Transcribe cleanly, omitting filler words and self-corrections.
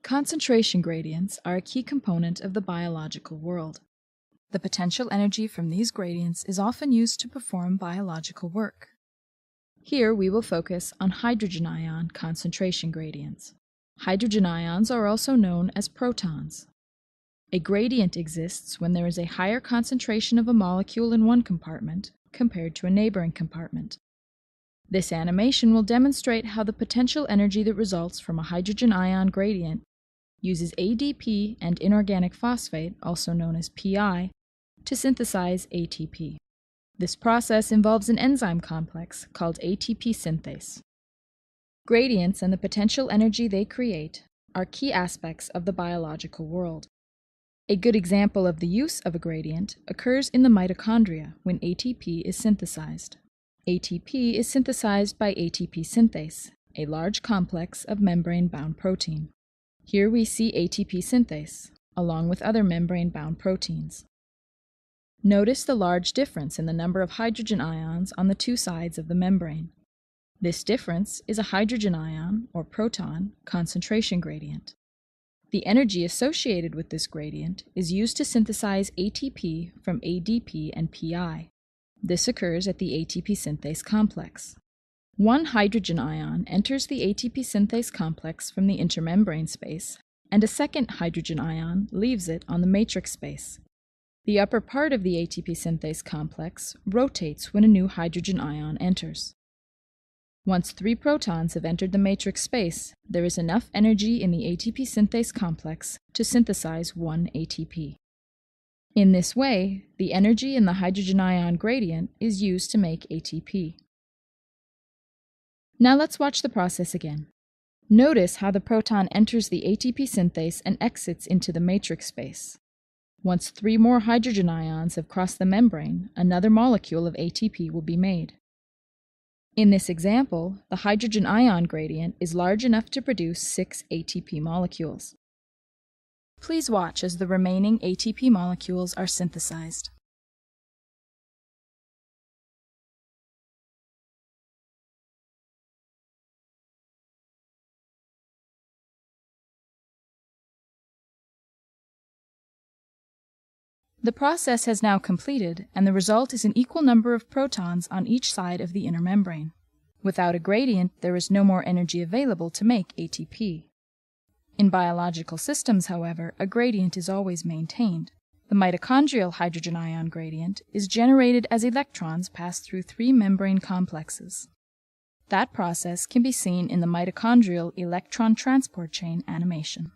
Concentration gradients are a key component of the biological world. The potential energy from these gradients is often used to perform biological work. Here we will focus on hydrogen ion concentration gradients. Hydrogen ions are also known as protons. A gradient exists when there is a higher concentration of a molecule in one compartment compared to a neighboring compartment. This animation will demonstrate how the potential energy that results from a hydrogen ion gradient uses ADP and inorganic phosphate, also known as PI, to synthesize ATP. This process involves an enzyme complex called ATP synthase. Gradients and the potential energy they create are key aspects of the biological world. A good example of the use of a gradient occurs in the mitochondria when ATP is synthesized. ATP is synthesized by ATP synthase, a large complex of membrane-bound protein. Here we see ATP synthase, along with other membrane-bound proteins. Notice the large difference in the number of hydrogen ions on the two sides of the membrane. This difference is a hydrogen ion, or proton, concentration gradient. The energy associated with this gradient is used to synthesize ATP from ADP and PI. This occurs at the ATP synthase complex. One hydrogen ion enters the ATP synthase complex from the intermembrane space, and a second hydrogen ion leaves it on the matrix space. The upper part of the ATP synthase complex rotates when a new hydrogen ion enters. Once 3 protons have entered the matrix space, there is enough energy in the ATP synthase complex to synthesize 1 ATP. In this way, the energy in the hydrogen ion gradient is used to make ATP. Now let's watch the process again. Notice how the proton enters the ATP synthase and exits into the matrix space. Once 3 more hydrogen ions have crossed the membrane, another molecule of ATP will be made. In this example, the hydrogen ion gradient is large enough to produce 6 ATP molecules. Please watch as the remaining ATP molecules are synthesized. The process has now completed, and the result is an equal number of protons on each side of the inner membrane. Without a gradient, there is no more energy available to make ATP. In biological systems, however, a gradient is always maintained. The mitochondrial hydrogen ion gradient is generated as electrons pass through 3 membrane complexes. That process can be seen in the mitochondrial electron transport chain animation.